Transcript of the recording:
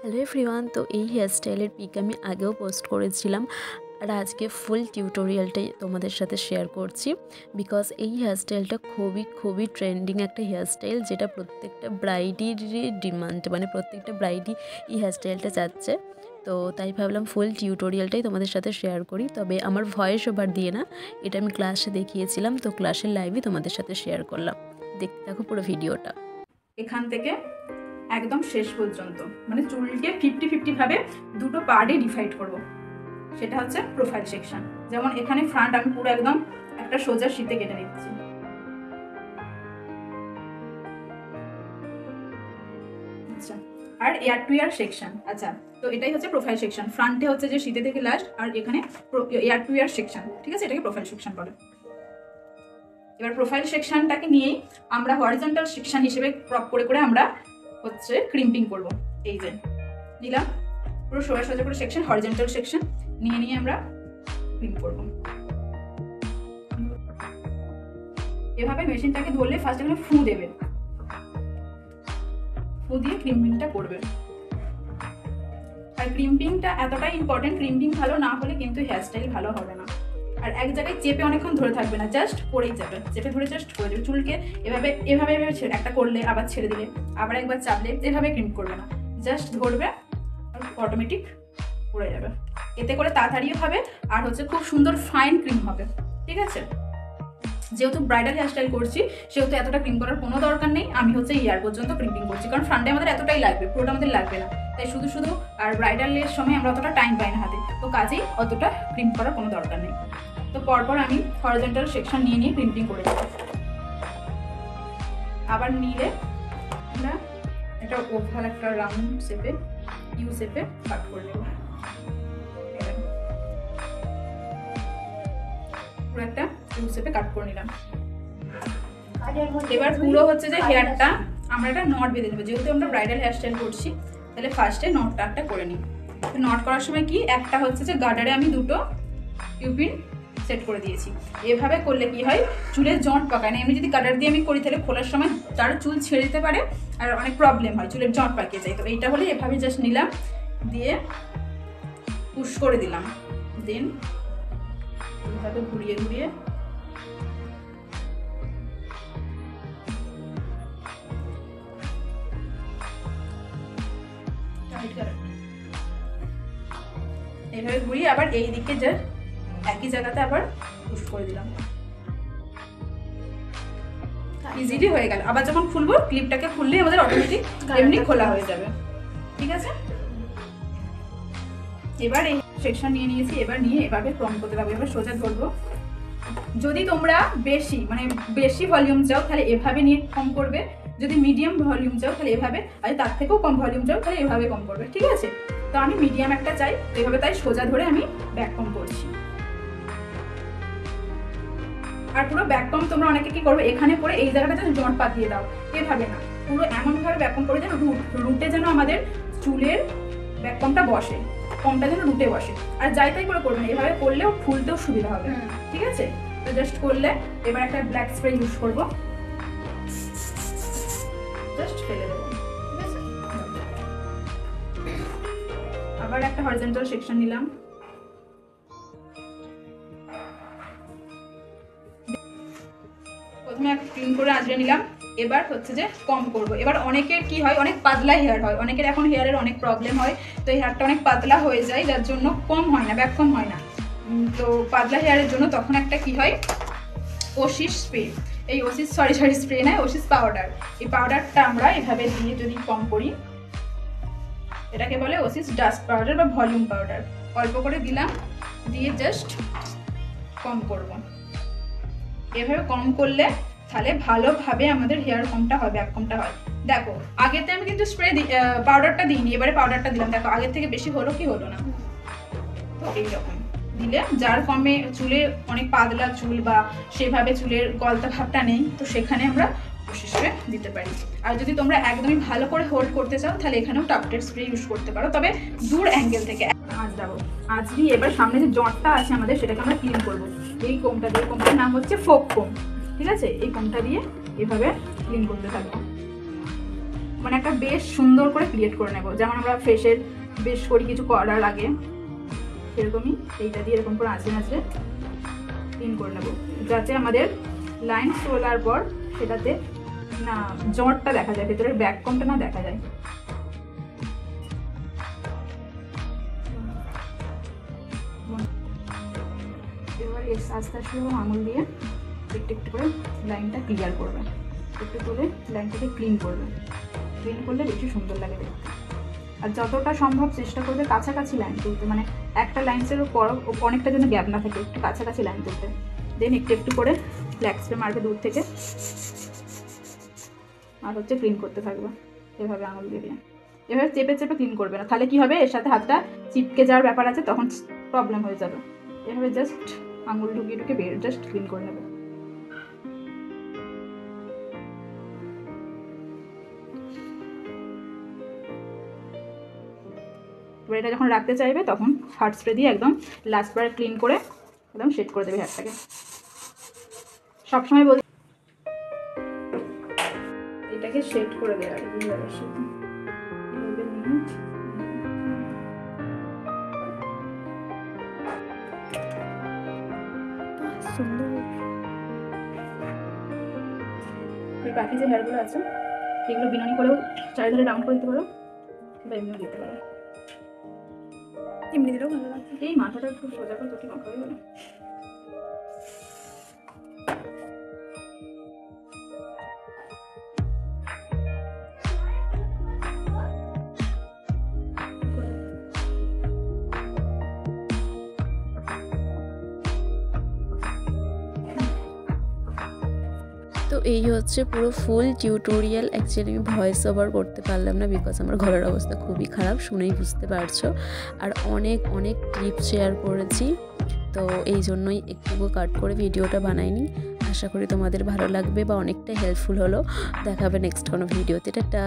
Hello everyone, তো এই হেয়ারস্টাইলের pick আমি আগেও পোস্ট করেছিলাম আর আজকে ফুল টিউটোরিয়ালটাই তোমাদের সাথে শেয়ার করছি। বিকজ এই হেয়ারস্টাইলটা খুবই ট্রেন্ডিং একটা হেয়ারস্টাইল, যেটা প্রত্যেকটা ব্রাইডেরই ডিমান্ড, মানে প্রত্যেকটা ব্রাইডই এই হেয়ারস্টাইলটা চাচ্ছে। তো তাই ভাবলাম ফুল টিউটোরিয়ালটাই তোমাদের সাথে শেয়ার করি। তবে আমার ভয়েস ওভার দিয়ে না, এটা আমি ক্লাসে দেখিয়েছিলাম, তো ক্লাসের লাইভই তোমাদের সাথে শেয়ার করলাম। দেখতে থাকো পুরো ভিডিওটা। এখান থেকে একদম শেষ পর্যন্ত মানে চুলকে 50-50 ভাবে দুটো পার্টে ডিভাইড করব। সেটা হচ্ছে প্রোফাইল সেকশন। যেমন এখানে ফ্রন্ট আমি পুরো একদম একটা সোজা শীতে কেটে নিচ্ছি। আচ্ছা, আর এয়ার টু এয়ার সেকশন। আচ্ছা, তো এটাই হচ্ছে প্রোফাইল সেকশন। ফ্রন্টে হচ্ছে যে শীতে থেকে লাস্ট, আর এখানে এয়ার টু এয়ার সেকশন। ঠিক আছে, এটাকে প্রোফাইল সেকশন বলে। এবার প্রোফাইল সেকশনটাকে নিয়েই আমরা হরিজন্টাল সেকশন হিসেবে ক্রপ করে আমরা হচ্ছে ক্রিম্পিং করব। এই যে নিলাম পুরো সোজা করে সেকশন, হরিজন্টাল সেকশন নিয়ে আমরা ক্রিম করব। এভাবে মেশিনটাকে ধরলে ফার্স্ট এখানে ফু দেবে, ফু দিয়ে ক্রিম্পিংটা করবে। আর ক্রিম্পিংটা এতটাই ইম্পর্টেন্ট, ক্রিম্পিং ভালো না হলে কিন্তু হেয়ারস্টাইল ভালো হবে না। আর এক জায়গায় চেপে অনেকক্ষণ ধরে থাকবে না, জাস্ট করেই যাবে, চেপে ধরে জাস্ট করে দেবে। চুলকে এভাবে একটা করলে আবার ছেড়ে দিলে, আবার একবার চাপলে, এভাবে ক্রিম করবে না, জাস্ট ধরবে আর অটোমেটিক পড়ে যাবে। এতে করে তাড়াতাড়িও হবে আর হচ্ছে খুব সুন্দর ফাইন ক্রিম হবে। ঠিক আছে, যেহেতু ব্রাইডাল হেয়ারস্টাইল করছি সেহেতু এতটা ক্রিম করার কোনো দরকার নেই। আমি হচ্ছে ইয়ার পর্যন্ত ক্রিম্পিং করছি, কারণ ফ্রন্টে আমাদের এতটাই লাগবে, পুরোটা আমাদের লাগবে না। তাই শুধু আর ব্রাইডালের সময় আমরা অতটা টাইম পাই না হাতে, তো কাজেই অতটা ক্রিম করার কোনো দরকার নেই। তো পরপর আমি হরিজন্টাল সেকশন নিয়ে ক্রিম্পিং করে দেবো। আবার নিলে আমরা একটা ওভাল একটা রাউন্ড শেপে ইউ শেপে কাট করে দেবো। পুরো একটা ইউ শেপে কাট করে নিলাম। এবার পুরো হচ্ছে যে হেয়ারটা আমরা একটা নট বেঁধে দেবো। যেহেতু আমরা ব্রাইডাল হেয়ারস্টাইল করছি, তাহলে ফার্স্টে নটটা একটা করে নিই। নট করার সময় কি, একটা হচ্ছে যে গার্ডারে আমি দুটো টিউপিন সেট করে দিয়েছি। এভাবে করলে কি হয়, চুলের জট পাকায় না। এমনি যদি গার্ডার দিয়ে আমি করি তাহলে খোলার সময় তার চুল ছেড়ে দিতে পারে আর অনেক প্রবলেম হয়, চুলের জট পাকিয়ে যায়। তো এইটা হলে এভাবে জাস্ট নিলাম, দিয়ে পুশ করে দিলাম, দেন এইভাবে ঘুরিয়ে এইভাবে ঘুরিয়ে আবার এই দিকে যা একই জায়গাতে আবার পুশ করে দিলাম। ইজিলি হয়ে গেল। আবার যখন খুলবো, ক্লিপটাকে খুললে আমাদের অটোমেটিক এমনি খোলা হয়ে যাবে। ঠিক আছে, এবার এই সেকশন নিয়ে নিয়েছি। এবার নিয়ে এভাবে ক্রম করতে থাকবো। এবার সোজা ধরবো। যদি তোমরা বেশি ভলিউম চাও তাহলে এভাবে নিয়ে কম করবে, যদি মিডিয়াম ভলিউম চাও তাহলে এভাবে, আর তার থেকেও কম ভলিউম চাও তাহলে এভাবে কম করবে। ঠিক আছে, তো আমি মিডিয়াম একটা চাই, এভাবে তাই সোজা ধরে আমি ব্যাক কম করছি। আর পুরো ব্যাক কম তোমরা অনেকে কি করবে, এখানে করে এই জায়গাটা জট পাকিয়ে দাও, এভাবে না, পুরো এমনভাবে ব্যাক কম করে যেন রুটে যেন আমাদের চুলের ব্যাক কমটা বসে, কমটা যেন রুটে বসে। আর যাই তাই করে করবে না, এভাবে করলেও ফুলতেও সুবিধা হবে। ঠিক আছে, তো জাস্ট করলে এবার একটা ব্ল্যাক স্প্রে ইউজ করবো, জাস্ট ফেলে দেবো। ঠিক আছে, আবার একটা হরিজন্টাল সেকশন নিলাম। প্রথমে একটা ক্লিন করে আঁচড়ে নিলাম। এবার হচ্ছে যে কম করবো। এবার অনেকের কি হয়, অনেক পাতলা হেয়ার হয়, অনেকের এখন হেয়ারের অনেক প্রবলেম হয়, তো এই হেয়ারটা অনেক পাতলা হয়ে যায়, যার জন্য কম হয় না, ব্যাক কম হয় না। তো পাতলা হেয়ারের জন্য তখন একটা কি হয়, ওসিস স্প্রে, এই ওসিস স্প্রে নয়, ওসিস পাউডার। এই পাউডারটা আমরা এভাবে দিয়ে যদি কম করি, এটাকে বলে ওসিস ডাস্ট পাউডার বা ভলিউম পাউডার। অল্প করে দিলাম, দিয়ে জাস্ট কম করব। এভাবে কম করলে তাহলে ভালোভাবে আমাদের হেয়ার কমটা হয়, ব্যাক কমটা হয়। দেখো আগেতে আমি কিন্তু পাউডারটা দিইনি, এবারে পাউডারটা দিলাম, দেখো আগের থেকে বেশি হলো কি হলো না। তো এইরকম দিলে যার কমে চুলে অনেক পাতলা চুল বা সেভাবে চুলের গলতা ভাবটা নেই, তো সেখানে আমরা স্প্রে দিতে পারি। আর যদি তোমরা একদমই ভালো করে হোল্ড করতে চাও তাহলে এখানেও টাফটের স্প্রে ইউজ করতে পারো, তবে দূর অ্যাঙ্গেল থেকে আঁচড়ি। এবার সামনে যে জটটা আছে আমাদের সেটাকে আমরা ক্লিন করবো। এই কোমটা দিয়ে, কোমটার নাম হচ্ছে ফোক কোম। ঠিক আছে, এই কোমটা দিয়ে এভাবে ক্লিন করতে থাকবো। মানে একটা বেশ সুন্দর করে ক্রিয়েট করে নেব, যেমন আমরা ফেসের বেশ করি কিছু করার আগে, সেরকমই এইটা দিয়ে এরকম করে আঁচড়ে আঁচড়ে ক্লিন করে নেব, যাতে আমাদের লাইন তোলার পর সেটাতে না জটটা দেখা যায়, ভেতরের ব্যাককমটা না দেখা যায়। এবার আস্তে আস্তে আঙুল দিয়ে একটু একটু করে লাইনটা ক্লিয়ার করবে, একটু তুলে লাইনটাকে ক্লিন করবে। ক্লিন করলে বেশি সুন্দর লাগে দেখতে। আর যতটা সম্ভব চেষ্টা করবে কাছাকাছি লাইন তুলতে, মানে একটা লাইন্সের পর অনেকটা যেন গ্যাপ না থাকে, একটু কাছাকাছি লাইন তুলতে। দেন একটু একটু করে ব্ল্যাক স্প্রে মারবে দূর থেকে, আর হচ্ছে ক্লিন করতে থাকবে এভাবে আঙুল দিয়ে দিয়ে। এভাবে চেপে চেপে ক্লিন করবে না, তাহলে কি হবে এর সাথে হাতটা চিপকে যাওয়ার ব্যাপার আছে, তখন প্রবলেম হয়ে যাবে। এভাবে জাস্ট আঙুল ঢুকিয়ে ঢুকে বের জাস্ট ক্লিন করে নেবে। এবার এটা যখন রাখতে চাইবে তখন হার্ড স্প্রে দিয়ে একদম লাস্ট বার ক্লিন করে একদম সেট করে দেবে হেয়ারটাকে। সবসময় বলি এটাকে সেট করে দেওয়া আর কি, বাকি যে হেয়ারগুলো আছে এগুলো বিনুনি করেও চারিধারে রাউন্ড করে দিতে পারো বা এমনিও দিতে পারো, এমনি দিলেও ভালো লাগছে। এই মাথাটা একটু সোজা করে তোকে মাখা হয়ে গেল। তো এই হচ্ছে পুরো ফুল টিউটোরিয়াল। অ্যাকচুয়ালি আমি ভয়েস ওভার করতে পারলাম না, বিকজ আমার গলার অবস্থা খুবই খারাপ, শুনেই বুঝতে পারছো। আর অনেক অনেক টিপস শেয়ার করেছি, তো এই জন্যই একটুকু কাট করে ভিডিওটা বানাইনি। আশা করি তোমাদের ভালো লাগবে বা অনেকটা হেল্পফুল হলো। দেখা হবে নেক্সট কোনো ভিডিওতে। টাটা।